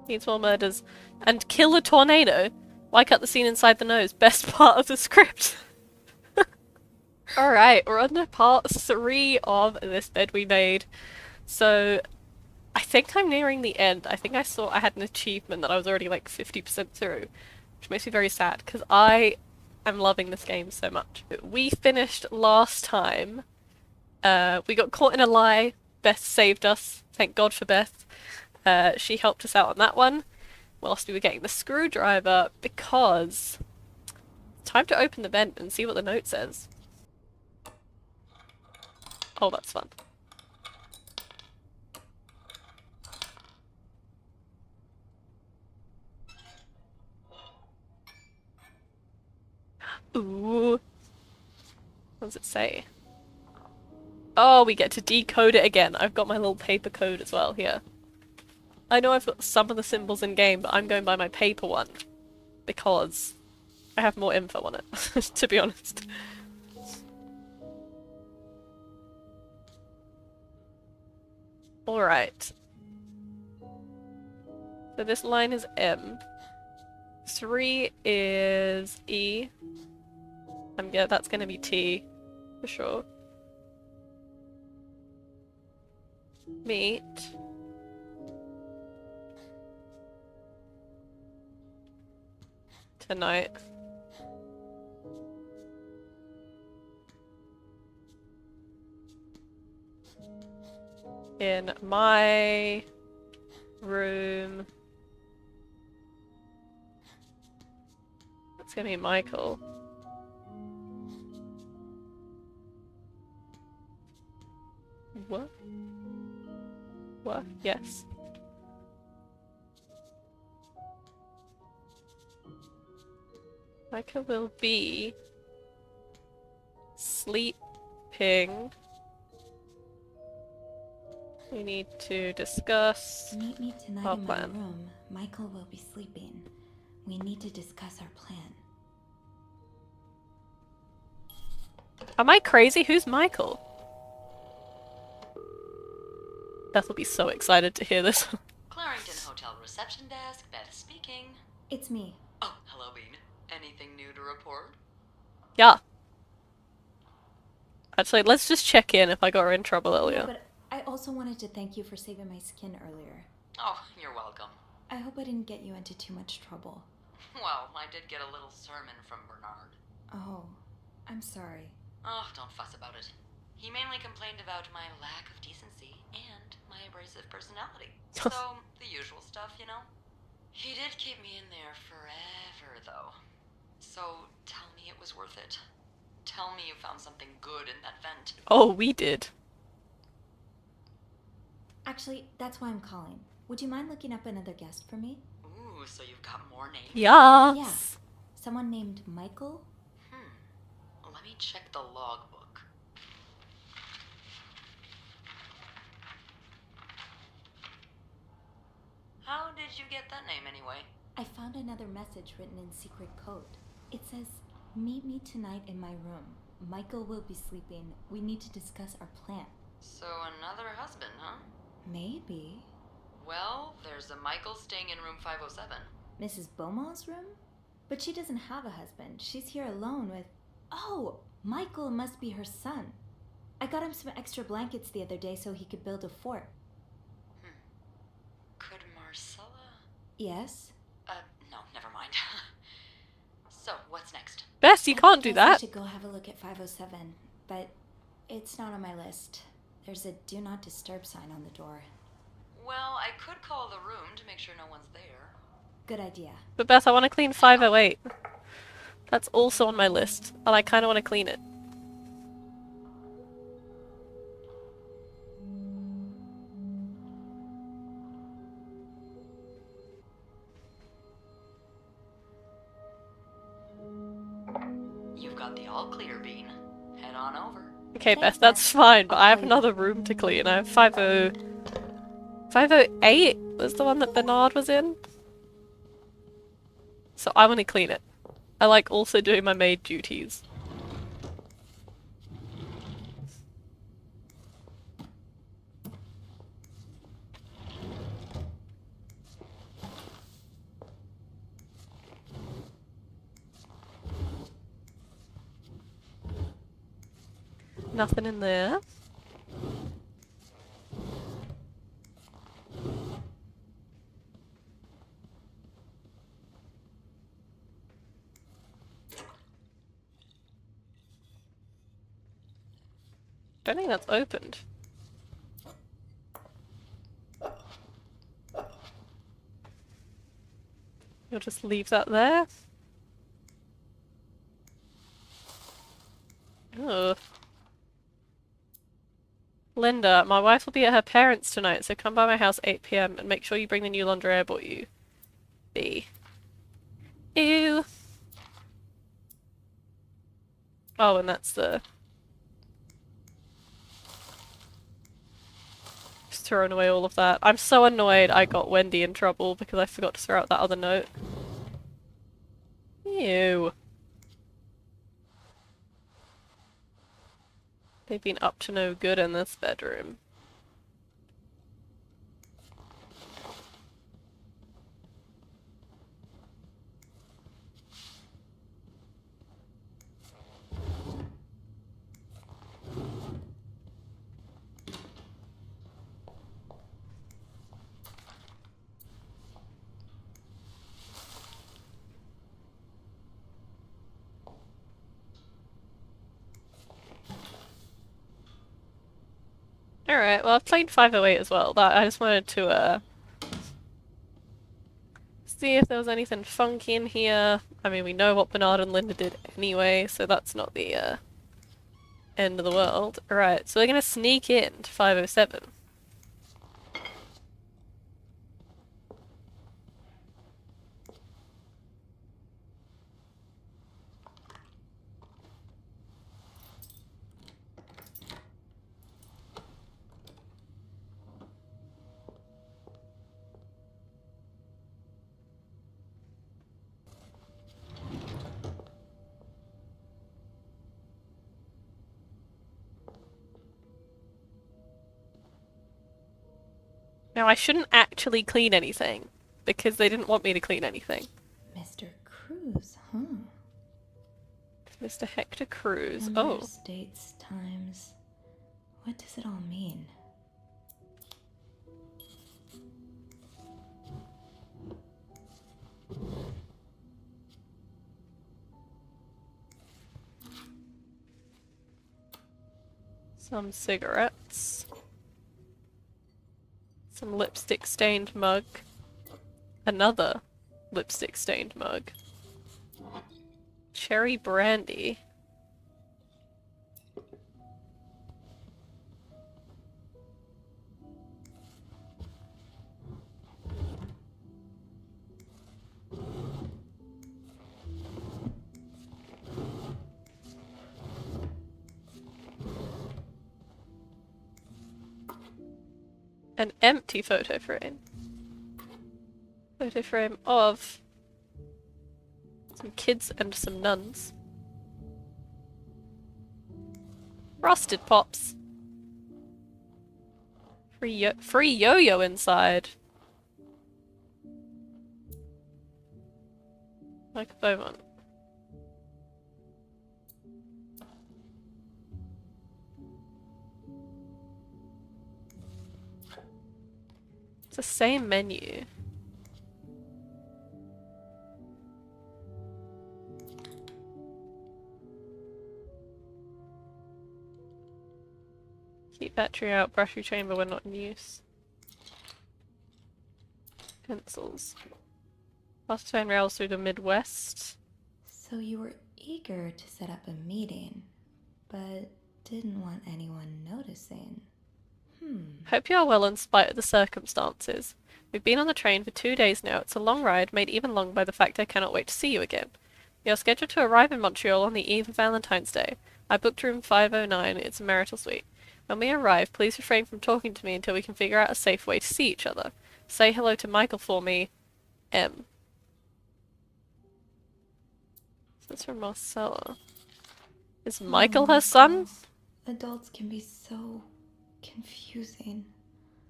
Needs more murders. And kill a tornado. Why cut the scene inside the nose? Best part of the script. Alright, we're on to part 3 of this bed we made. So, I think I'm nearing the end. I think I saw I had an achievement that I was already like 50% through, which makes me very sad because I am loving this game so much. We finished last time. We got caught in a lie. Beth saved us. Thank God for Beth. She helped us out on that one whilst we were getting the screwdriver because it's time to open the vent and see what the note says. Oh, that's fun. Ooh. What does it say? Oh, we get to decode it again. I've got my little paper code as well here. I know I've got some of the symbols in game, but I'm going by my paper one because I have more info on it, to be honest. Alright. So this line is M. 3 is E. Yeah, that's gonna be T, for sure. Meet. Tonight. In my room. It's gonna be Michael. What? What? Yes. Michael will be sleeping. We need to discuss Meet me tonight our in plan. my room. Michael will be sleeping. We need to discuss our plan. Am I crazy? Who's Michael? Beth will be so excited to hear this. Clarrington Hotel reception desk, Beth speaking. It's me. Oh, hello, Bean. Anything new to report? Yeah. Actually, let's just check in if I got her in trouble earlier. But I also wanted to thank you for saving my skin earlier. Oh, you're welcome. I hope I didn't get you into too much trouble. Well, I did get a little sermon from Bernard. Oh, I'm sorry. Oh, don't fuss about it. He mainly complained about my lack of decency and my abrasive personality. So, the usual stuff, you know? He did keep me in there forever, though. So, tell me it was worth it. Tell me you found something good in that vent. Oh, we did. Actually, that's why I'm calling. Would you mind looking up another guest for me? Ooh, so you've got more names? Yes. Yeah. Someone named Michael? Let me check the logbook. How did you get that name anyway? I found another message written in secret code. It says, "Meet me tonight in my room. Michael will be sleeping. We need to discuss our plan." So another husband, huh? Maybe. Well, there's a Michael staying in room 507. Mrs. Beaumont's room? But she doesn't have a husband. She's here alone with... Oh! Michael must be her son. I got him some extra blankets the other day so he could build a fort. Could Marcella? Yes? No, never mind. So, what's next? Bess, you can't do I that. should go have a look at 507, but it's not on my list. There's a do not disturb sign on the door. Well, I could call the room to make sure no one's there. Good idea. But Beth, I want to clean 508. That's also on my list, and I kind of want to clean it. You've got the all clear, Bean. Head on over. Okay, Thanks, Beth, that's Beth. fine, but I'll I have call you another back. room to clean. I have 508 was the one that Bernard was in. So I want to clean it. I like also doing my maid duties. Nothing in there. Don't think that's opened. You'll just leave that there. Ugh. Linda, my wife will be at her parents' tonight, so come by my house 8 p.m. and make sure you bring the new lingerie I bought you. B. Ew. Oh, and that's the... Just throwing away all of that. I'm so annoyed I got Wendy in trouble because I forgot to throw out that other note. Ew. They've been up to no good in this bedroom. Alright, well I've played 508 as well. I just wanted to see if there was anything funky in here. I mean, we know what Bernard and Linda did anyway, so that's not the end of the world. Alright, so we're gonna sneak in to 507. Now, I shouldn't actually clean anything, because they didn't want me to clean anything. Mr. Cruz, huh? Mr. Hector Cruz. Numbers, Oh. dates, times. What does it all mean? Some cigarettes. Some lipstick-stained mug. Another lipstick-stained mug. Cherry brandy. An empty photo frame. Photo frame of some kids and some nuns. Frosted Pops. Free yo-yo inside. Like a Beaumont. It's the same menu. Keep battery out, battery chamber when not in use. Pencils. Fast train rails through the Midwest. So you were eager to set up a meeting, but didn't want anyone noticing. Hope you are well in spite of the circumstances. We've been on the train for 2 days now. It's a long ride, made even longer by the fact I cannot wait to see you again. We are scheduled to arrive in Montreal on the eve of Valentine's Day. I booked room 509. It's a marital suite. When we arrive, please refrain from talking to me until we can figure out a safe way to see each other. Say hello to Michael for me. M. That's from Marcella. Is Michael her son? Adults can be so confusing.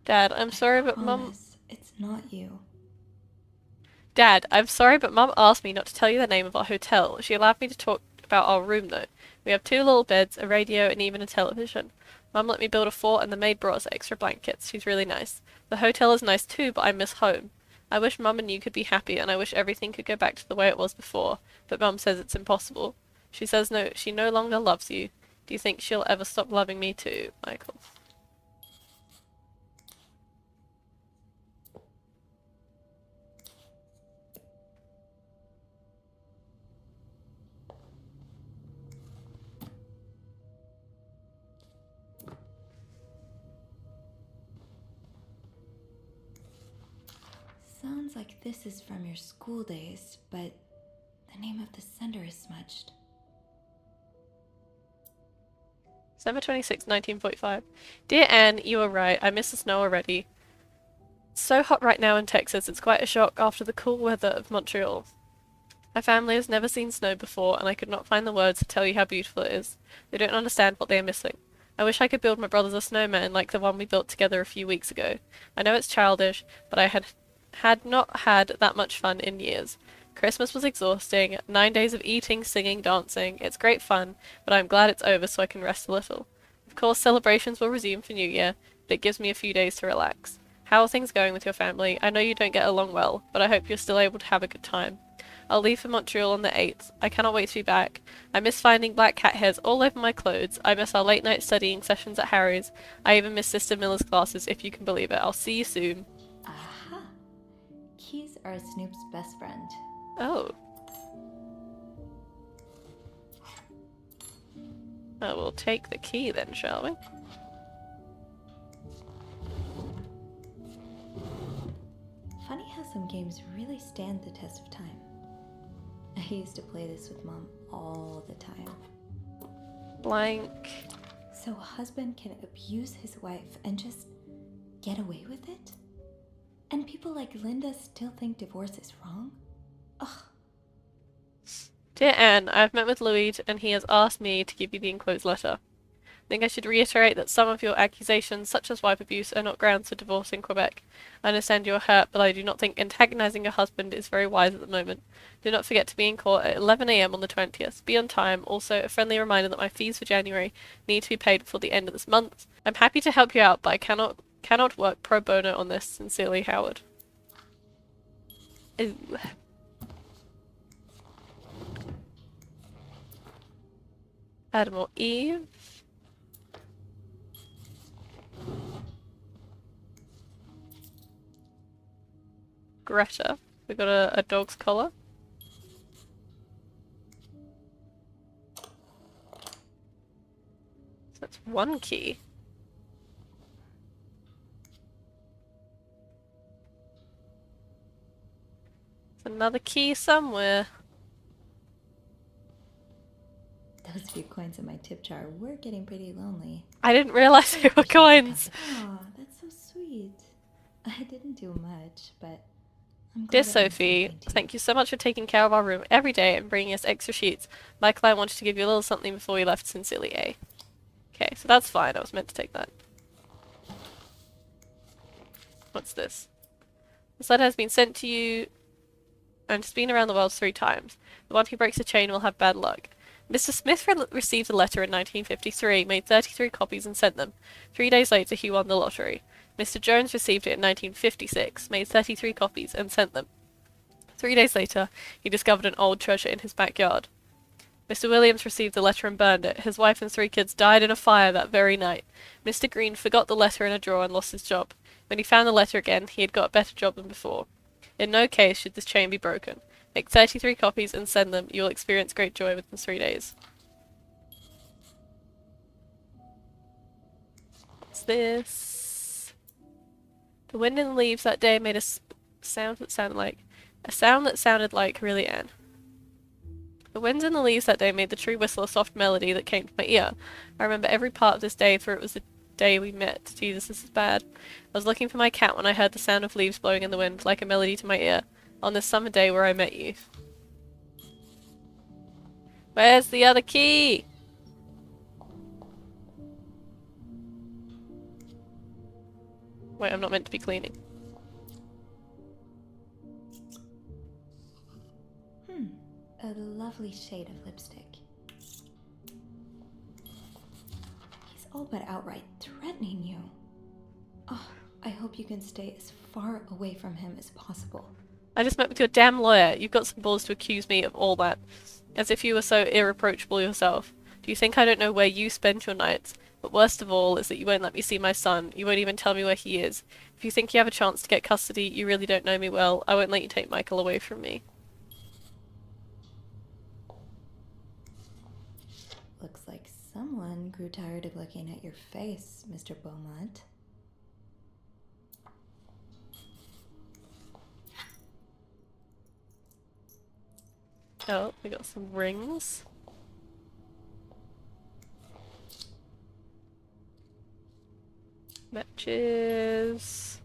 Dad, I'm sorry, but Mum... Promise, it's not you. Dad, I'm sorry, but Mum asked me not to tell you the name of our hotel. She allowed me to talk about our room though. We have 2 little beds, a radio, and even a television. Mum let me build a fort and the maid brought us extra blankets. She's really nice. The hotel is nice too, but I miss home. I wish Mum and you could be happy, and I wish everything could go back to the way it was before, but Mum says it's impossible. She says no, she no longer loves you. Do you think she'll ever stop loving me too, Michael? Sounds like this is from your school days, but the name of the sender is smudged. December 26, 1945. Dear Anne, you were right. I miss the snow already. It's so hot right now in Texas. It's quite a shock after the cool weather of Montreal. My family has never seen snow before, and I could not find the words to tell you how beautiful it is. They don't understand what they are missing. I wish I could build my brothers a snowman like the one we built together a few weeks ago. I know it's childish, but I had not had that much fun in years. Christmas was exhausting, 9 days of eating, singing, dancing. It's great fun, but I'm glad it's over so I can rest a little. Of course, celebrations will resume for New Year, but it gives me a few days to relax. How are things going with your family? I know you don't get along well, but I hope you're still able to have a good time. I'll leave for Montreal on the 8th. I cannot wait to be back. I miss finding black cat hairs all over my clothes. I miss our late night studying sessions at Harry's. I even miss Sister Miller's classes, if you can believe it. I'll see you soon. Aha! Keys are Snoop's best friend. Oh. I will take the key then, shall we? Funny how some games really stand the test of time. I used to play this with Mom all the time. Blank. So a husband can abuse his wife and just get away with it? And people like Linda still think divorce is wrong? Ugh. Dear Anne, I have met with Louis and he has asked me to give you the enclosed letter. I think I should reiterate that some of your accusations, such as wife abuse, are not grounds for divorce in Quebec. I understand you are hurt, but I do not think antagonizing your husband is very wise at the moment. Do not forget to be in court at 11 a.m. on the 20th. Be on time. Also, a friendly reminder that my fees for January need to be paid before the end of this month. I'm happy to help you out, but I cannot work pro bono on this. Sincerely, Howard. Ooh. Adam or Eve. Greta. We got a dog's collar. So that's one key. There's another key somewhere. Those few coins in my tip jar were getting pretty lonely. I didn't realize they were coins. Aw, that's so sweet. I didn't do much, but I'm glad Dear it meant Sophie, something to you. thank you so much for taking care of our room every day and bringing us extra sheets. Michael and I wanted to give you a little something before we left. Sincerely, A. Okay, so that's fine. I was meant to take that. What's this? This letter has been sent to you and has been around the world 3 times. The one who breaks the chain will have bad luck. Mr. Smith received a letter in 1953, made 33 copies and sent them. 3 days later, he won the lottery. Mr. Jones received it in 1956, made 33 copies and sent them. 3 days later, he discovered an old treasure in his backyard. Mr. Williams received the letter and burned it. His wife and 3 kids died in a fire that very night. Mr. Green forgot the letter in a drawer and lost his job. When he found the letter again, he had got a better job than before. In no case should this chain be broken. Make 33 copies and send them. You will experience great joy within 3 days. What's this? The wind in the leaves that day made a sound that sounded like really Anne. The winds in the leaves that day made the tree whistle a soft melody that came to my ear. I remember every part of this day, for it was the day we met. Jesus, this is bad. I was looking for my cat when I heard the sound of leaves blowing in the wind, like a melody to my ear, on this summer day where I met you. Where's the other key? Wait, I'm not meant to be cleaning. A lovely shade of lipstick. all but outright threatening you. Oh, I hope you can stay as far away from him as possible. I just met with your damn lawyer. You've got some balls to accuse me of all that. As if you were so irreproachable yourself. Do you think I don't know where you spend your nights? But worst of all is that you won't let me see my son. You won't even tell me where he is. If you think you have a chance to get custody, you really don't know me well. I won't let you take Michael away from me. Looks like someone grew tired of looking at your face, Mr. Beaumont. Oh, we got some rings. Matches.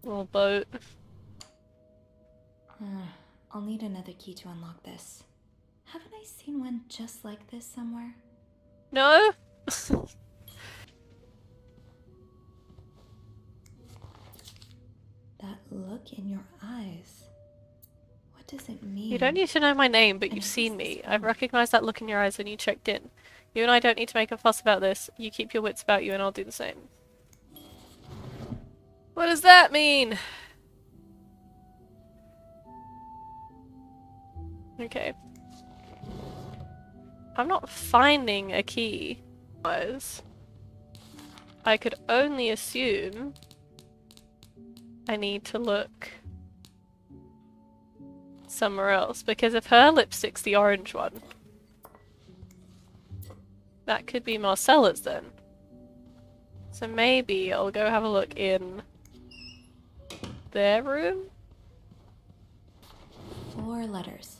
Little boat. I'll need another key to unlock this. Haven't I seen one just like this somewhere? No? That look in your eyes. What does it mean? You don't need to know my name, but And you've who's seen this me. from? I've recognized that look in your eyes when you checked in. You and I don't need to make a fuss about this. You keep your wits about you and I'll do the same. What does that mean? Okay. I'm not finding a key. I could only assume I need to look somewhere else, because if her lipstick's the orange one, that could be Marcella's then. So maybe I'll go have a look in their room? 4 letters.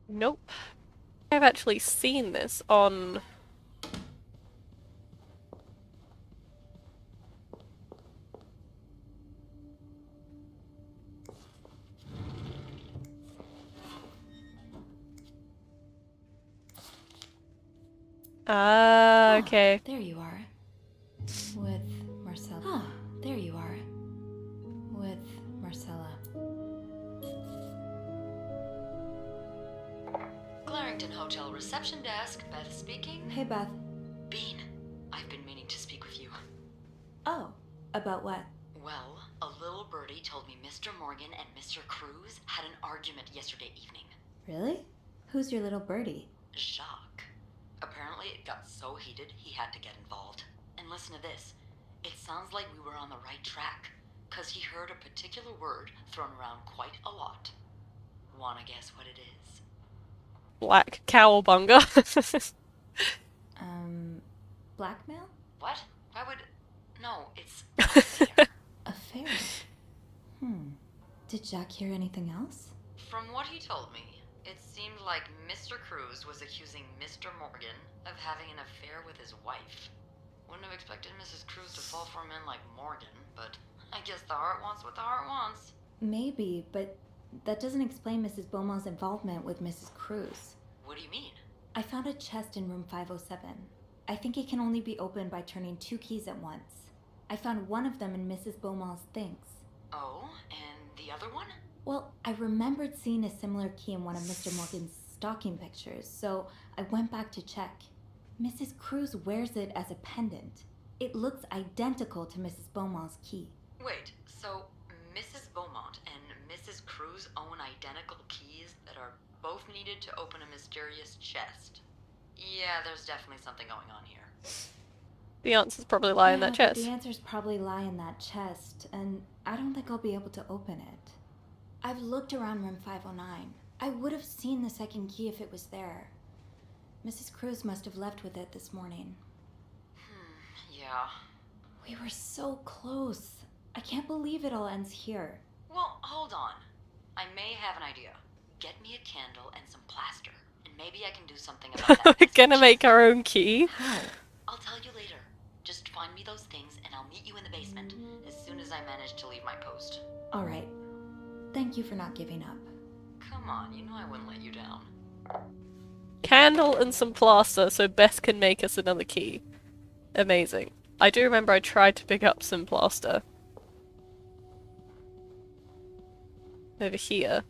Nope. I've actually seen this on... Ah, okay. There you are. With Marcella. Ah, there you are. With Marcella. Clarington Hotel reception desk, Beth speaking. Hey, Beth. Bean, I've been meaning to speak with you. Oh, about what? Well, a little birdie told me Mr. Morgan and Mr. Cruz had an argument yesterday evening. Really? Who's your little birdie? Jacques. Apparently it got so heated he had to get involved. And listen to this. It sounds like we were on the right track, 'cause he heard a particular word thrown around quite a lot. Wanna guess what it is? Black cowabunga. Blackmail? What? Why would... No, it's... affair. Affair? Did Jack hear anything else? From what he told me, it seemed like Mr. Cruz was accusing Mr. Morgan of having an affair with his wife. Wouldn't have expected Mrs. Cruz to fall for a man like Morgan, but I guess the heart wants what the heart wants. Maybe, but that doesn't explain Mrs. Beaumont's involvement with Mrs. Cruz. What do you mean? I found a chest in room 507. I think it can only be opened by turning 2 keys at once. I found one of them in Mrs. Beaumont's things. Oh, and the other one? Well, I remembered seeing a similar key in one of Mr. Morgan's stocking pictures, so I went back to check. Mrs. Cruz wears it as a pendant. It looks identical to Mrs. Beaumont's key. Wait, so Mrs. Beaumont and Mrs. Cruz own identical keys that are both needed to open a mysterious chest? Yeah, there's definitely something going on here. The answers probably lie in that Yeah, chest. the answers probably lie in that chest, and I don't think I'll be able to open it. I've looked around room 509. I would have seen the second key if it was there. Mrs. Cruz must have left with it this morning. Yeah. We were so close. I can't believe it all ends here. Well, hold on. I may have an idea. Get me a candle and some plaster, and maybe I can do something about that. We're gonna make our own key. How? I'll tell you later. Just find me those things and I'll meet you in the basement as soon as I manage to leave my post. All right. Thank you for not giving up. Come on, you know I wouldn't let you down. Candle and some plaster so Beth can make us another key. Amazing. I do remember I tried to pick up some plaster. Over here.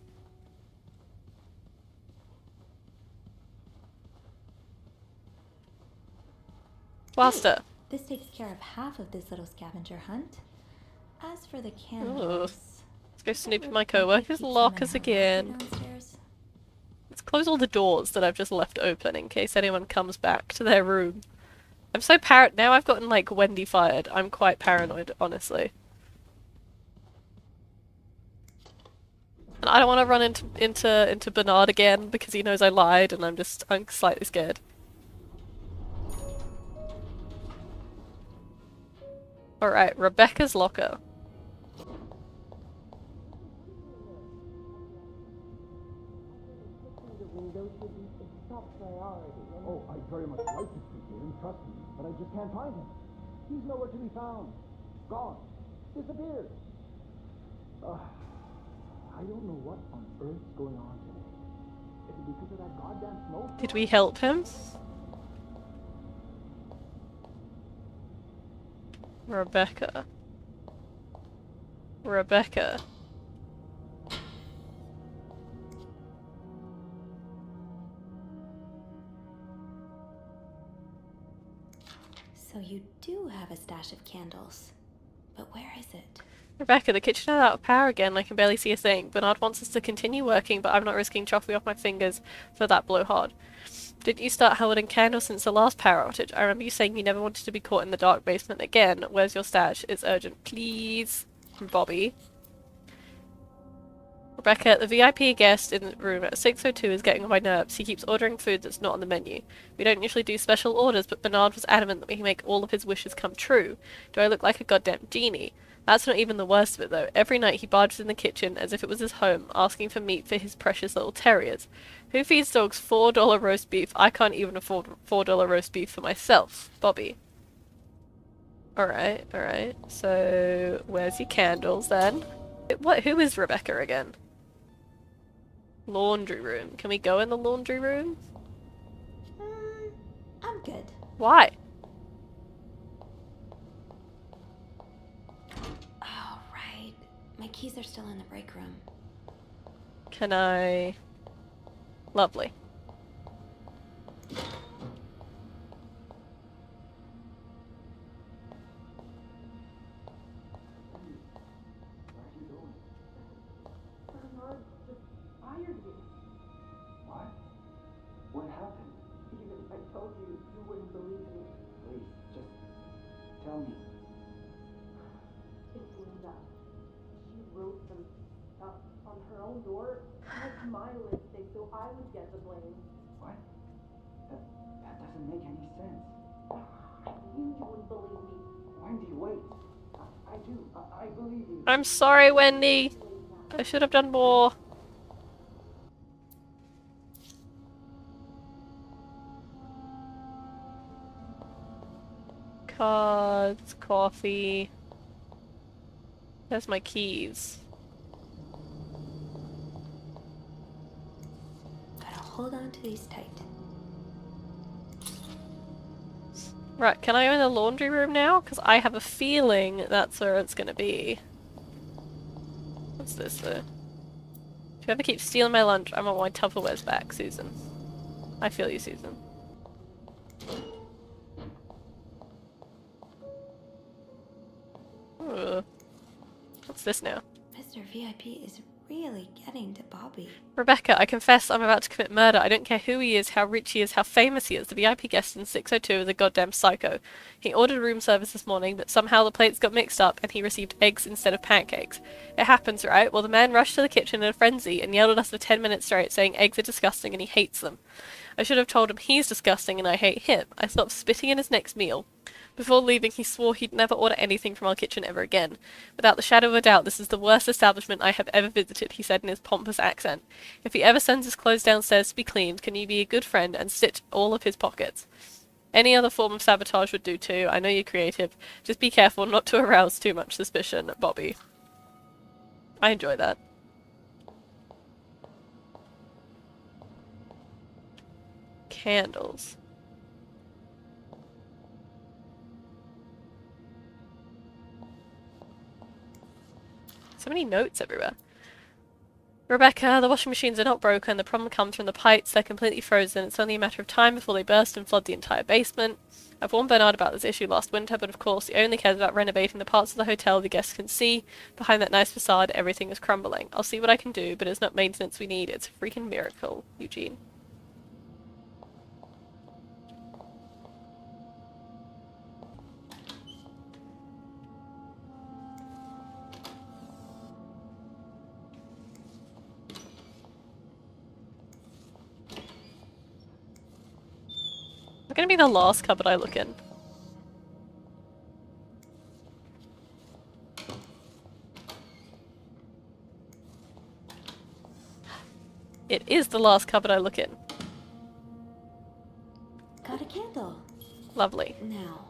Plaster. This takes care of half of this little scavenger hunt. As for the Ooh. candles... Let's go snoop in my co-workers' lockers again. Downstairs. Let's close all the doors that I've just left open in case anyone comes back to their room. I'm so now I've gotten like Wendy fired. I'm quite paranoid, honestly. And I don't want to run into Bernard again because he knows I lied and I'm slightly scared. Alright, Rebecca's locker. Oh, I very much like to speak to him, trust me, but I just can't find him. He's nowhere to be found. Gone. Disappeared. I don't know what on earth's going on today. Is it because of that goddamn snow? Did we help him? Rebecca. Rebecca. So you do have a stash of candles. But where is it? Rebecca, the kitchen is out of power again. I can barely see a thing. Bernard wants us to continue working, but I'm not risking chopping off my fingers for that blowhard. Didn't you start holding candles since the last power outage? I remember you saying you never wanted to be caught in the dark basement again. Where's your stash? It's urgent. Please. From Bobby. Rebecca, the VIP guest in the room at 602 is getting on my nerves. He keeps ordering food that's not on the menu. We don't usually do special orders, but Bernard was adamant that we can make all of his wishes come true. Do I look like a goddamn genie? That's not even the worst of it, though. Every night he barges in the kitchen as if it was his home, asking for meat for his precious little terriers. Who feeds dogs $4 roast beef? I can't even afford $4 roast beef for myself. Bobby. Alright, alright. So, where's your candles, then? Who is Rebecca again? Laundry room. Can we go in the laundry room? I'm good. Why? Oh, right. My keys are still in the break room. Can I... Lovely. What? What happened? Even if I told you, you wouldn't believe me. Please, just tell me. It's Linda. She wrote some stuff on her own door. It's my mistake, so I would get the blame. What? That doesn't make any sense. I knew you wouldn't believe me. Wendy, wait. I do. I believe you. I'm sorry, Wendy. I should have done more. Cards, coffee. There's my keys. Gotta hold on to these tight. Right, can I go in the laundry room now? Because I have a feeling that's where it's gonna be. What's this, though? If you ever keep stealing my lunch, I want my Tupperwares back, Susan. I feel you, Susan. Ooh. What's this now? Mr. VIP is really getting to Bobby. Rebecca, I confess I'm about to commit murder. I don't care who he is, how rich he is, how famous he is. The VIP guest in 602 is a goddamn psycho. He ordered room service this morning, but somehow the plates got mixed up and he received eggs instead of pancakes. It happens, right? Well, the man rushed to the kitchen in a frenzy and yelled at us for 10 minutes straight, saying eggs are disgusting and he hates them. I should have told him he's disgusting and I hate him. I stopped spitting in his next meal. Before leaving, he swore he'd never order anything from our kitchen ever again. Without the shadow of a doubt, this is the worst establishment I have ever visited, he said in his pompous accent. If he ever sends his clothes downstairs to be cleaned, can you be a good friend and stitch all of his pockets? Any other form of sabotage would do too. I know you're creative. Just be careful not to arouse too much suspicion, Bobby. I enjoy that. candles. So many notes everywhere. Rebecca, the washing machines are not broken. The problem comes from the pipes. They're completely frozen. It's only a matter of time before they burst and flood the entire basement. I've warned Bernard about this issue last winter, but of course he only cares about renovating the parts of the hotel the guests can see. Behind that nice facade, everything is crumbling. I'll see what I can do, but it's not maintenance we need. It's a freaking miracle, Eugene. It's gonna be the last cupboard I look in. It is the last cupboard I look in. Got a candle. Lovely. Now,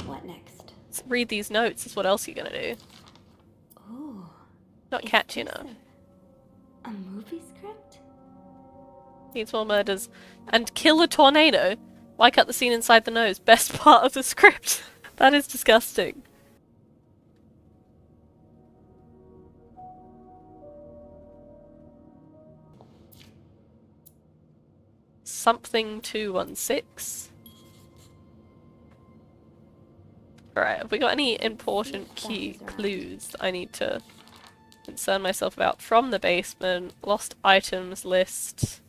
what next? Let's read these notes. Is what else you're gonna do. Ooh. Not is catchy this enough. A movie script? Needs more murders. And kill a tornado. Why cut the scene inside the nose? Best part of the script. That is disgusting. Something 216. Alright, have we got any important key clues that I need to concern myself about from the basement? Lost items list.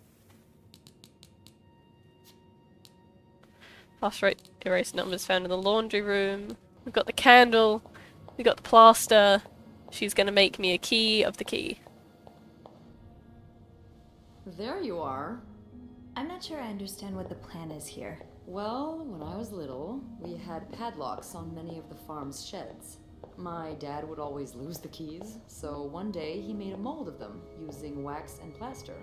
Fast rate erase numbers found in the laundry room. We've got the candle. We've got the plaster. She's gonna make me a key of the key. There you are. I'm not sure I understand what the plan is here. Well, when I was little, we had padlocks on many of the farm's sheds. My dad would always lose the keys, so one day he made a mold of them using wax and plaster.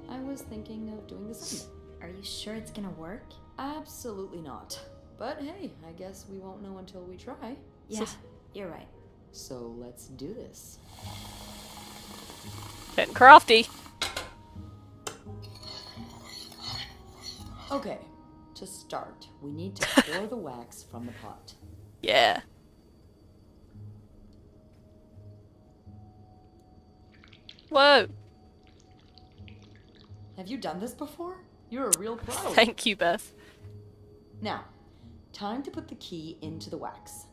I was thinking of doing the same. Are you sure it's gonna work? Absolutely not. But hey, I guess we won't know until we try. Yeah, you're right. So let's do this. Getting crafty. Okay, to start, we need to pour the wax from the pot. Yeah. Whoa. Have you done this before? You're a real pro. Thank you, Beth. Now, time to put the key into the wax.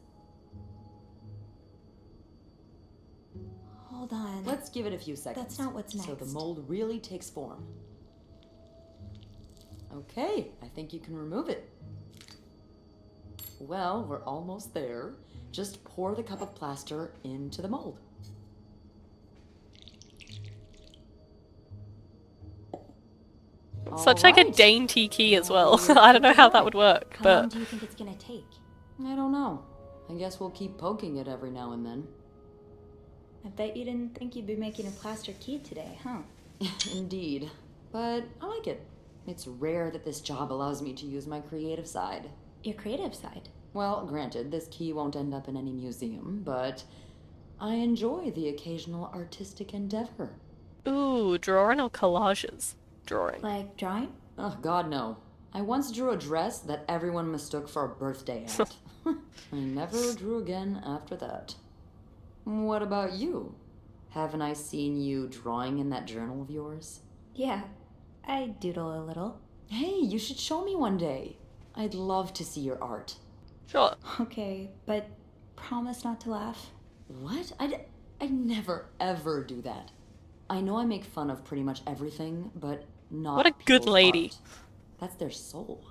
Hold on. Let's give it a few seconds. That's not what's So the next. mold really takes form. Okay, I think you can remove it. Well, we're almost there. Just pour the cup of plaster into the mold. Such like a Alright. dainty key as well. I don't know how that would work, How long but do you think it's gonna take? I don't know. I guess we'll keep poking it every now and then. I bet you didn't think you'd be making a plaster key today, huh? Indeed. But I like it. It's rare that this job allows me to use my creative side. Your creative side. Well, granted, this key won't end up in any museum, but I enjoy the occasional artistic endeavor. ooh, drawing or collages? Drawing. Like drawing? Oh, God, no. I once drew a dress that everyone mistook for a birthday hat. I never drew again after that. What about you? Haven't I seen you drawing in that journal of yours? Yeah, I doodle a little. Hey, you should show me one day. I'd love to see your art. Sure. Okay, but promise not to laugh. What? I'd never, ever do that. I know I make fun of pretty much everything, but not What a good people's lady. art. That's their soul.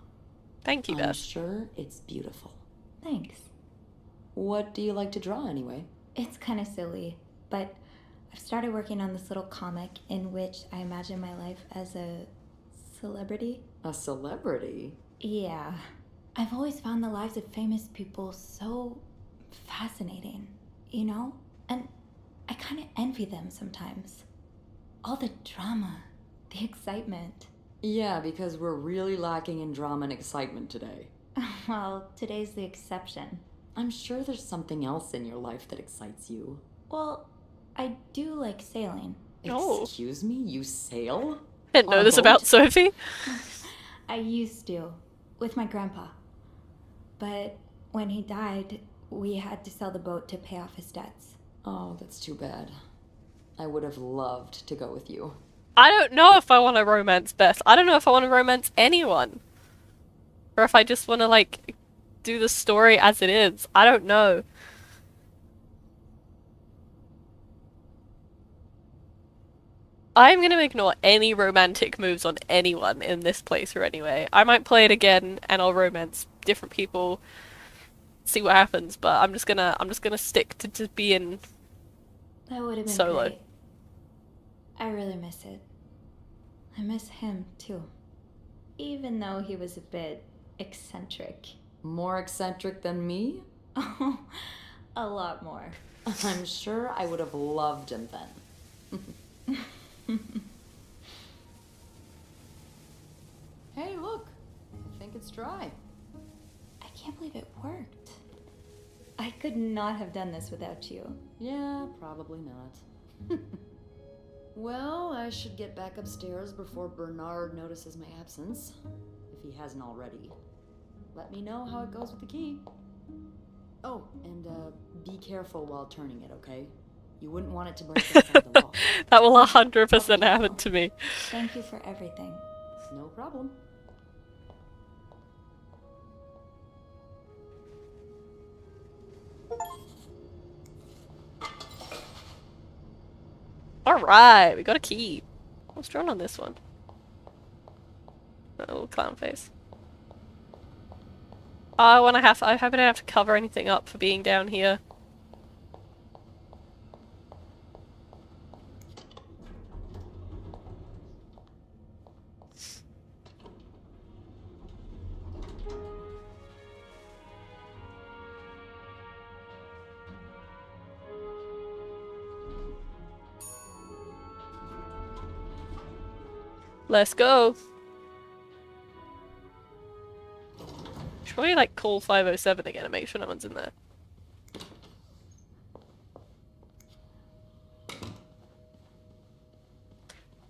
Thank you, I'm Beth. sure it's beautiful. Thanks. What do you like to draw anyway? It's kind of silly, but I've started working on this little comic in which I imagine my life as a celebrity. A celebrity? Yeah. I've always found the lives of famous people so fascinating, you know? And I kind of envy them sometimes. All the drama, the excitement. Yeah, because we're really lacking in drama and excitement today. Well, today's the exception. I'm sure there's something else in your life that excites you. Well, I do like sailing. Oh. Excuse me, you sail? Didn't know On a this about boat? Sophie. I used to, with my grandpa. But when he died, we had to sell the boat to pay off his debts. Oh, that's too bad. I would have loved to go with you. I don't know if I want to romance Beth. I don't know if I want to romance anyone. Or if I just want to, like, do the story as it is. I don't know. I'm gonna ignore any romantic moves on anyone in this playthrough anyway. I might play it again and I'll romance different people, see what happens, but I'm just gonna stick to just being That would have been solo. great. I really miss it. I miss him too. Even though he was a bit eccentric. More eccentric than me? Oh, a lot more. I'm sure I would have loved him then. Hey, look. I think it's dry. I can't believe it worked. I could not have done this without you. Yeah, probably not. Well, I should get back upstairs before Bernard notices my absence, if he hasn't already. Let me know how it goes with the key. Oh, and be careful while turning it, okay? You wouldn't want it to break inside the lock. That will 100% happen to me. Thank you for everything. No problem. Alright, we got a key. What's drawn on this one? A little clown face. I hope I don't have to cover anything up for being down here. Let's go. Should probably like call 507 again and make sure no one's in there.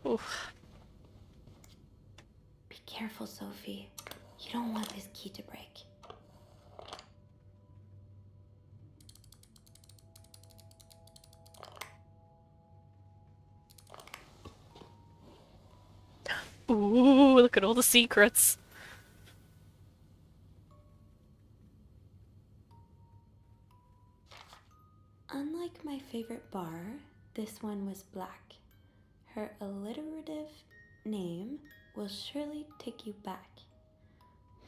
Oof. Be careful, Sophie. You don't want this key to break. Ooh, look at all the secrets. Unlike my favorite bar, this one was black. Her alliterative name will surely take you back.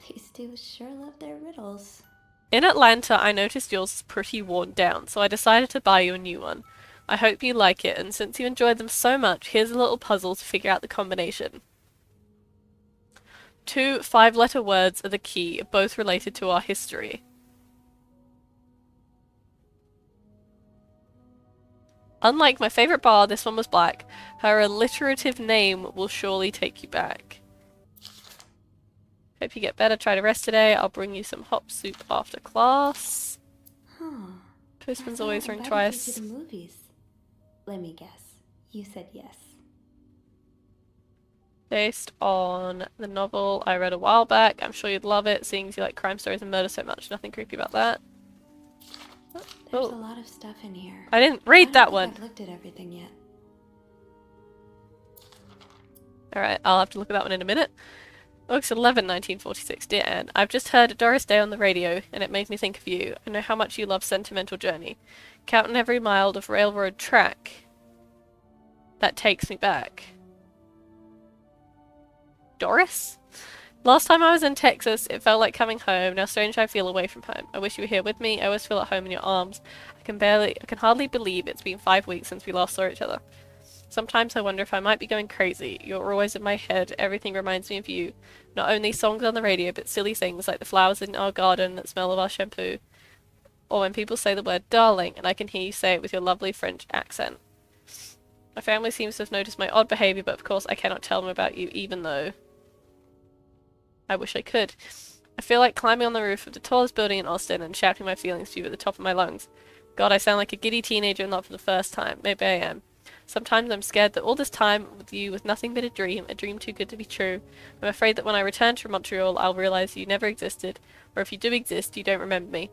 These two sure love their riddles. In Atlanta, I noticed yours is pretty worn down, so I decided to buy you a new one. I hope you like it, and since you enjoyed them so much, here's a little puzzle to figure out the combination. 2 5-letter words are the key, both related to our history. Unlike my favorite bar, this one was black. Her alliterative name will surely take you back. Hope you get better. Try to rest today. I'll bring you some hop soup after class. Huh. Postman's I always thought I ring invited twice. you to the movies. Let me guess. You said yes. Based on the novel I read a while back. I'm sure you'd love it, seeing as you like crime stories and murder so much. Nothing creepy about that. There's Oh. a lot of stuff in here. I didn't I read don't that think one. I've looked at everything yet. Alright, I'll have to look at that one in a minute. August 11, 1946. Dear Anne, I've just heard Doris Day on the radio, and it made me think of you. I know how much you love Sentimental Journey. Counting every mile of railroad track that takes me back. Doris? Last time I was in Texas, it felt like coming home. Now strange I feel away from home. I wish you were here with me. I always feel at home in your arms. I can hardly believe it's been 5 weeks since we last saw each other. Sometimes I wonder if I might be going crazy. You're always in my head. Everything reminds me of you. Not only songs on the radio, but silly things like the flowers in our garden that smell of our shampoo. Or when people say the word darling, and I can hear you say it with your lovely French accent. My family seems to have noticed my odd behavior, but of course I cannot tell them about you, even though I wish I could. I feel like climbing on the roof of the tallest building in Austin and shouting my feelings to you at the top of my lungs. God, I sound like a giddy teenager and not for the first time. Maybe I am. Sometimes I'm scared that all this time with you was nothing but a dream too good to be true. I'm afraid that when I return to Montreal, I'll realize you never existed, or if you do exist, you don't remember me.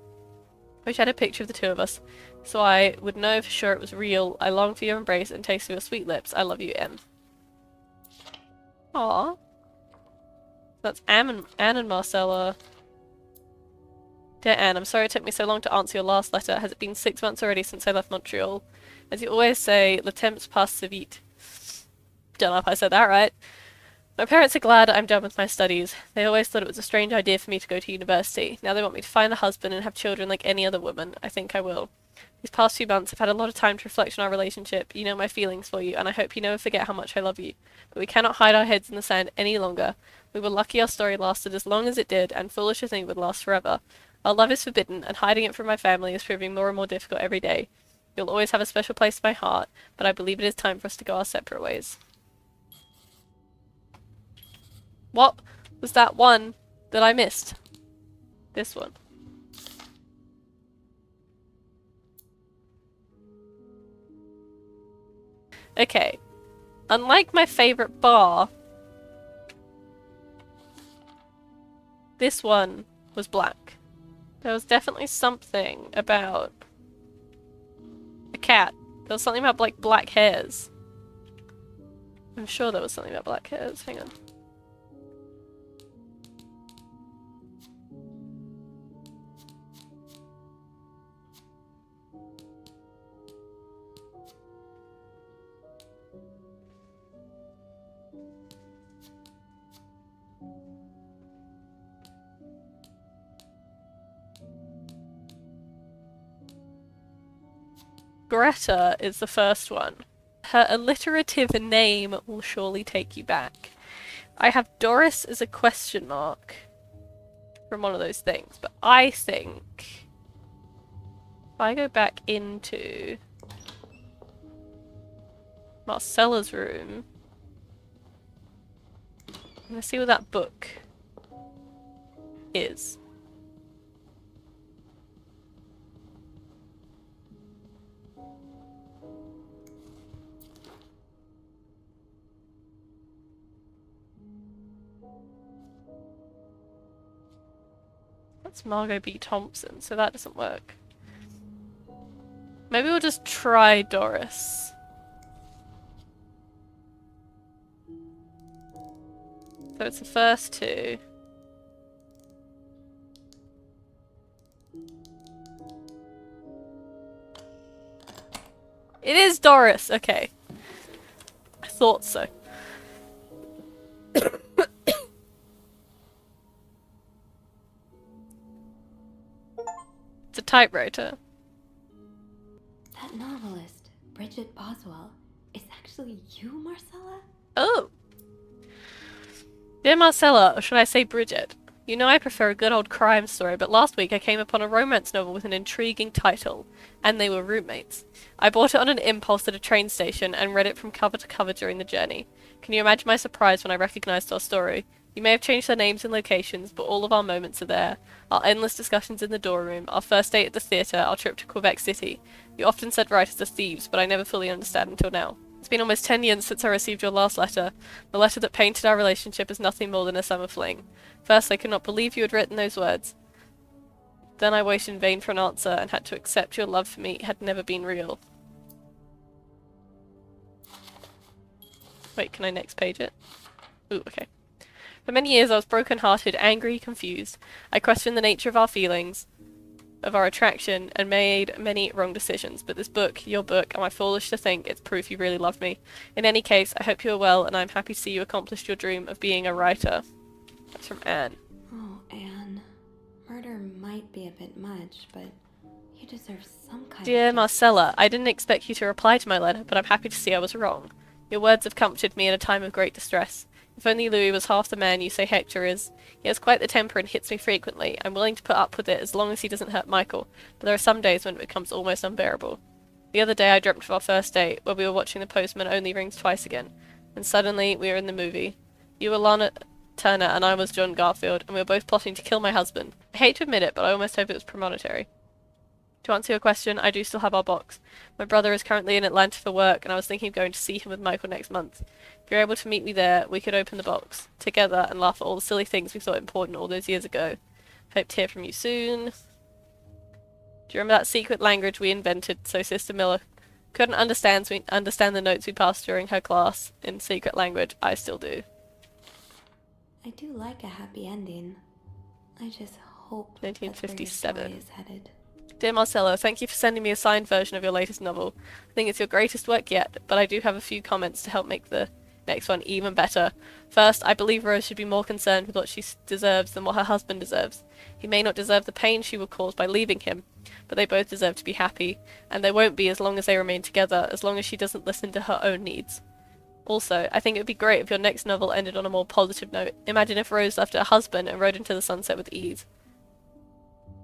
I wish I had a picture of the two of us, so I would know for sure it was real. I long for your embrace and taste of your sweet lips. I love you, M. Aww. That's Anne and Marcella. Dear Anne, I'm sorry it took me so long to answer your last letter. Has it been 6 months already since I left Montreal? As you always say, le temps passe vite. Don't know if I said that right. My parents are glad I'm done with my studies. They always thought it was a strange idea for me to go to university. Now they want me to find a husband and have children like any other woman. I think I will. These past few months I've had a lot of time to reflect on our relationship. You know my feelings for you, and I hope you never forget how much I love you. But we cannot hide our heads in the sand any longer. We were lucky our story lasted as long as it did, and foolish to think it would last forever. Our love is forbidden, and hiding it from my family is proving more and more difficult every day. You'll always have a special place in my heart, but I believe it is time for us to go our separate ways. What was that one that I missed? This one. Okay. Unlike my favorite bar, this one was black. There was definitely something about a cat. There was something about, like, black hairs. I'm sure there was something about black hairs. Hang on. Greta is the first one. Her alliterative name will surely take you back. I have Doris as a question mark from one of those things, but I think if I go back into Marcella's room, I'm gonna see what that book is. That's Margot B. Thompson, so that doesn't work. Maybe we'll just try Doris. So it's the first two. It is Doris! Okay. I thought so. It's a typewriter. That novelist, Bridget Boswell, is actually you, Marcella? Oh! Dear Marcella, or should I say Bridget? You know I prefer a good old crime story, but last week I came upon a romance novel with an intriguing title, and they were roommates. I bought it on an impulse at a train station and read it from cover to cover during the journey. Can you imagine my surprise when I recognized our story? You may have changed their names and locations, but all of our moments are there. Our endless discussions in the dorm room, our first date at the theatre, our trip to Quebec City. You often said writers are thieves, but I never fully understand until now. It's been almost 10 years since I received your last letter. The letter that painted our relationship as nothing more than a summer fling. First, I could not believe you had written those words. Then I waited in vain for an answer and had to accept your love for me had never been real. Wait, can I next page it? Ooh, okay. For many years I was broken-hearted, angry, confused. I questioned the nature of our feelings, of our attraction, and made many wrong decisions. But this book, your book, am I foolish to think it's proof you really love me? In any case, I hope you are well, and I'm happy to see you accomplished your dream of being a writer. That's from Anne. Oh, Anne. Murder might be a bit much, but you deserve some kind Dear of Marcella, I didn't expect you to reply to my letter, but I'm happy to see I was wrong. Your words have comforted me in a time of great distress. If only Louis was half the man you say Hector is. He has quite the temper and hits me frequently. I'm willing to put up with it as long as he doesn't hurt Michael, but there are some days when it becomes almost unbearable. The other day I dreamt of our first date, where we were watching The Postman Only Rings Twice Again, and suddenly we were in the movie. You were Lana Turner and I was John Garfield, and we were both plotting to kill my husband. I hate to admit it, but I almost hope it was premonitory. To answer your question, I do still have our box. My brother is currently in Atlanta for work, and I was thinking of going to see him with Michael next month. If you're able to meet me there, we could open the box together and laugh at all the silly things we thought important all those years ago. Hope to hear from you soon. Do you remember that secret language we invented so Sister Miller couldn't understand the notes we passed during her class in secret language? I still do. I do like a happy ending. I just hope 1957. that's where your story is headed. Dear Marcelo, thank you for sending me a signed version of your latest novel. I think it's your greatest work yet, but I do have a few comments to help make the next one even better. First, I believe Rose should be more concerned with what she deserves than what her husband deserves. He may not deserve the pain she will cause by leaving him, but they both deserve to be happy, and they won't be as long as they remain together, as long as she doesn't listen to her own needs. Also, I think it would be great if your next novel ended on a more positive note. Imagine if Rose left her husband and rode into the sunset with ease.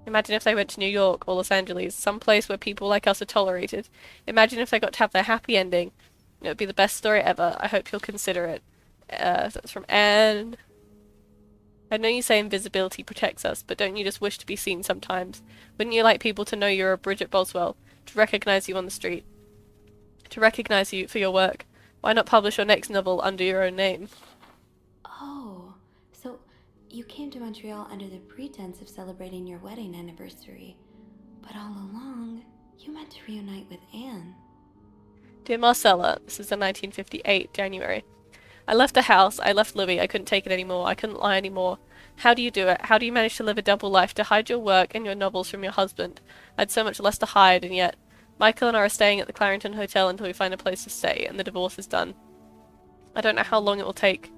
Imagine if they went to New York or Los Angeles, some place where people like us are tolerated. Imagine if they got to have their happy ending. It would be the best story ever. I hope you'll consider it. That's from Anne. I know you say invisibility protects us, but don't you just wish to be seen sometimes? Wouldn't you like people to know you're a Bridget Boswell, to recognize you on the street, to recognize you for your work? Why not publish your next novel under your own name? Oh, so you came to Montreal under the pretense of celebrating your wedding anniversary, but all along, you meant to reunite with Anne. Dear Marcella, this is the 1958 January. I left the house, I left Louis, I couldn't take it anymore, I couldn't lie anymore. How do you do it? How do you manage to live a double life, to hide your work and your novels from your husband? I had so much less to hide, and yet Michael and I are staying at the Clarendon Hotel until we find a place to stay, and the divorce is done. I don't know how long it will take.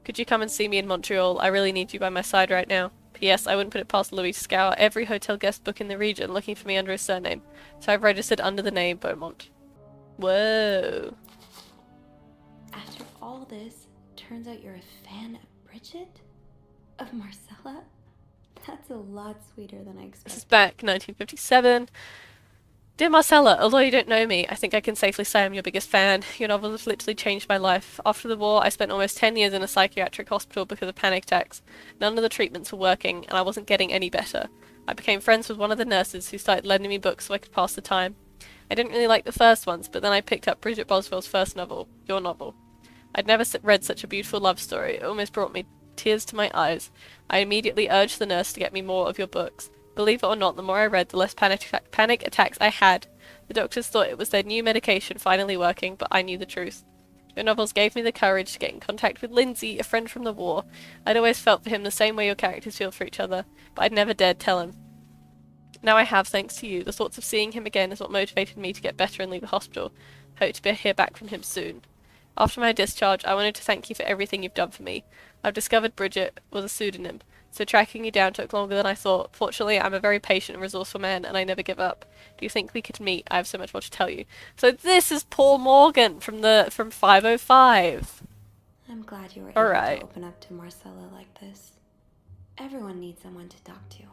Could you come and see me in Montreal? I really need you by my side right now. P.S. I wouldn't put it past Louis to scour every hotel guest book in the region looking for me under his surname, so I've registered under the name Beaumont. Whoa. After all this, turns out you're a fan of Bridget? Of Marcella? That's a lot sweeter than I This is expected. back, 1957. Dear Marcella, although you don't know me, I think I can safely say I'm your biggest fan. Your novel has literally changed my life. After the war, I spent almost 10 years in a psychiatric hospital because of panic attacks. None of the treatments were working, and I wasn't getting any better. I became friends with one of the nurses who started lending me books so I could pass the time. I didn't really like the first ones, but then I picked up Bridget Boswell's first novel, your novel. I'd never read such a beautiful love story. It almost brought me tears to my eyes. I immediately urged the nurse to get me more of your books. Believe it or not, the more I read, the less panic attacks I had. The doctors thought it was their new medication finally working, but I knew the truth. Your novels gave me the courage to get in contact with Lindsay, a friend from the war. I'd always felt for him the same way your characters feel for each other, but I'd never dared tell him. Now I have, thanks to you. The thoughts of seeing him again is what motivated me to get better and leave the hospital. Hope to hear back from him soon. After my discharge, I wanted to thank you for everything you've done for me. I've discovered Bridget was a pseudonym, so tracking you down took longer than I thought. Fortunately, I'm a very patient and resourceful man, and I never give up. Do you think we could meet? I have so much more to tell you. So this is Paul Morgan from 505. I'm glad you were All able right. to open up to Marcella like this. Everyone needs someone to talk to.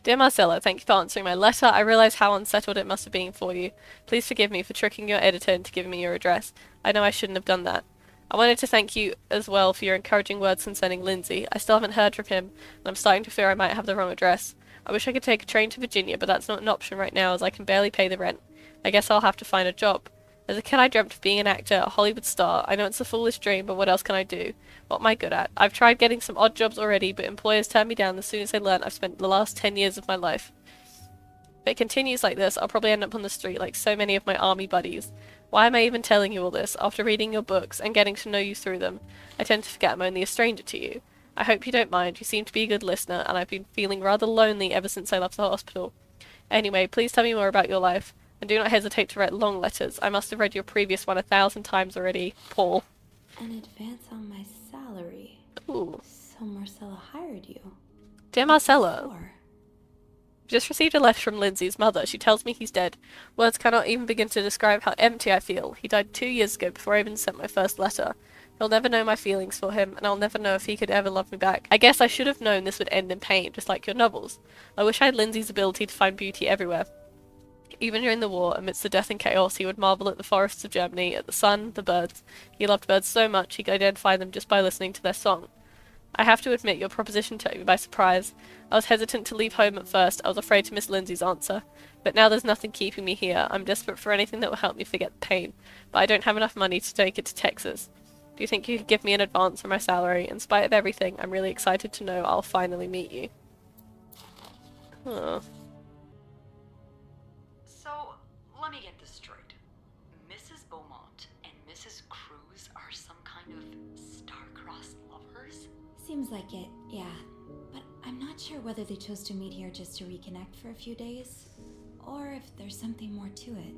Dear Marcella, thank you for answering my letter. I realize how unsettled it must have been for you. Please forgive me for tricking your editor into giving me your address. I know I shouldn't have done that. I wanted to thank you as well for your encouraging words concerning Lindsay. I still haven't heard from him, and I'm starting to fear I might have the wrong address. I wish I could take a train to Virginia, but that's not an option right now as I can barely pay the rent. I guess I'll have to find a job. As a kid, I dreamt of being an actor, a Hollywood star. I know it's a foolish dream, but what else can I do? What am I good at? I've tried getting some odd jobs already, but employers turn me down as soon as they learn I've spent the last 10 years of my life. If it continues like this, I'll probably end up on the street like so many of my army buddies. Why am I even telling you all this? After reading your books and getting to know you through them, I tend to forget I'm only a stranger to you. I hope you don't mind. You seem to be a good listener, and I've been feeling rather lonely ever since I left the hospital. Anyway, please tell me more about your life, and do not hesitate to write long letters. I must have read your previous one 1,000 times already. Paul. An advance on my salary. Ooh. So Marcella hired you. Dear Marcella, For? just received a letter from Lindsay's mother. She tells me he's dead. Words cannot even begin to describe how empty I feel. He died 2 years ago before I even sent my first letter. He'll never know my feelings for him, and I'll never know if he could ever love me back. I guess I should have known this would end in pain, just like your novels. I wish I had Lindsay's ability to find beauty everywhere. Even during the war, amidst the death and chaos, he would marvel at the forests of Germany, at the sun, the birds. He loved birds so much he could identify them just by listening to their song. I have to admit, your proposition took me by surprise. I was hesitant to leave home at first. I was afraid to miss Lindsay's answer. But now there's nothing keeping me here. I'm desperate for anything that will help me forget the pain, but I don't have enough money to take it to Texas. Do you think you could give me an advance for my salary? In spite of everything, I'm really excited to know I'll finally meet you. Huh. So, let me get this straight. Mrs. Beaumont and Mrs. Cruz are some kind of star-crossed lovers? Seems like it, yeah. But I'm not sure whether they chose to meet here just to reconnect for a few days, or if there's something more to it.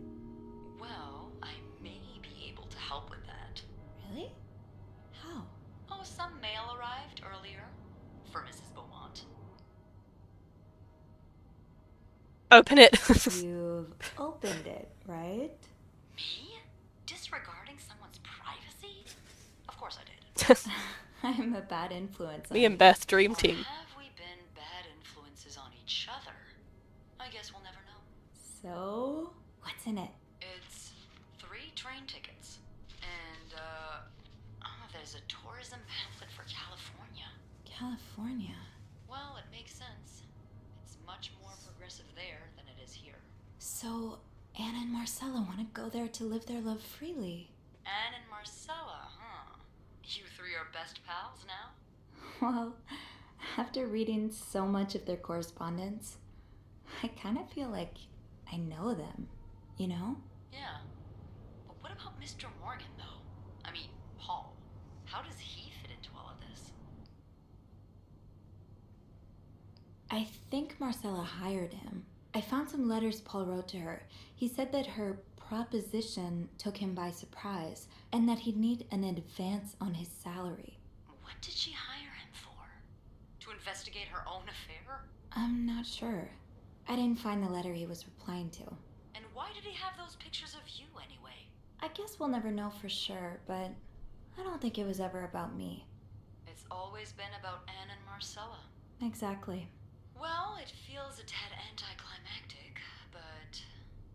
Well, I may be able to help with that. Really? How? Oh, some mail arrived earlier for Mrs. Beaumont. Open it. You've opened it, right? Me? Disregarding someone's privacy? Of course I did. I'm a bad influence. Me and Beth, dream Or team. have we been bad influences on each other? I guess we'll never know. So, what's in it? It's 3 train tickets. And, there's a tourism pamphlet for California. California. Well, it makes sense. It's much more progressive there than it is here. So, Anna and Marcella want to go there to live their love freely. Anne and Marcella, huh? You 3 are best pals now? Well, after reading so much of their correspondence, I kind of feel like I know them, you know? Yeah. But what about Mr. Morgan, though? I mean, Paul. How does he fit into all of this? I think Marcella hired him. I found some letters Paul wrote to her. He said that her proposition took him by surprise and that he'd need an advance on his salary. What did she hire him for? To investigate her own affair? I'm not sure. I didn't find the letter he was replying to. And why did he have those pictures of you anyway? I guess we'll never know for sure, but I don't think it was ever about me. It's always been about Anne and Marcella. Exactly. Well, it feels a tad anticlimactic, but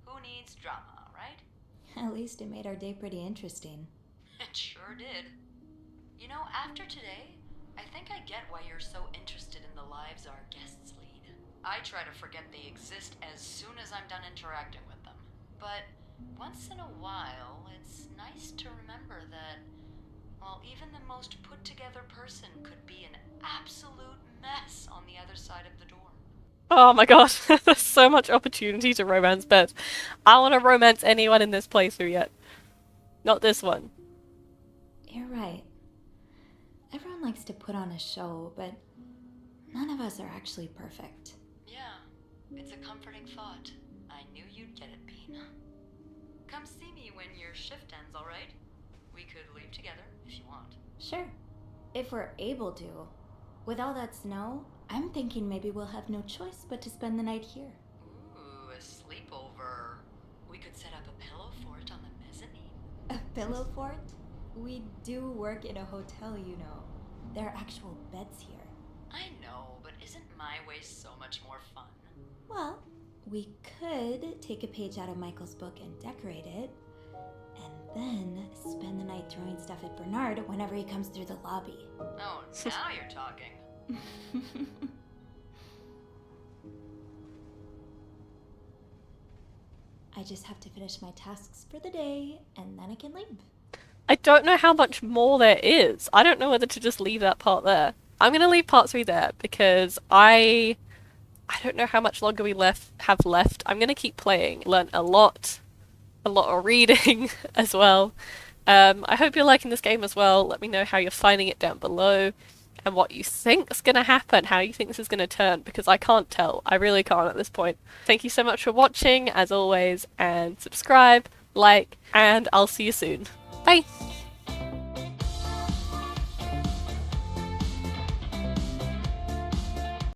who needs drama, right? At least it made our day pretty interesting. It sure did. You know, after today, I think I get why you're so interested in the lives our guests lead. I try to forget they exist as soon as I'm done interacting with them. But once in a while, it's nice to remember that, well, even the most put-together person could be an absolute mess on the other side of the door. Oh my god, there's so much opportunity to romance Beth. I want to romance anyone in this playthrough yet. Not this one. You're right. Everyone likes to put on a show, but none of us are actually perfect. Yeah, it's a comforting thought. I knew you'd get it, Bean. Come see me when your shift ends, alright? We could leave together if you want. Sure. If we're able to. With all that snow, I'm thinking maybe we'll have no choice but to spend the night here. Ooh, a sleepover. We could set up a pillow fort on the mezzanine. A pillow fort? We do work in a hotel, you know. There are actual beds here. I know, but isn't my way so much more fun? Well, we could take a page out of Michael's book and decorate it, and then spend the night throwing stuff at Bernard whenever he comes through the lobby. Oh, now you're talking. I just have to finish my tasks for the day, and then I can leave. I don't know how much more there is. I don't know whether to just leave that part there. I'm gonna leave part 3 there because I don't know how much longer we have left. I'm gonna keep playing. Learned a lot of reading as well. I hope you're liking this game as well. Let me know how you're finding it down below and what you think's gonna happen, how you think this is gonna turn, because I can't tell. I really can't at this point. Thank you so much for watching, as always, and subscribe, like, and I'll see you soon. Bye!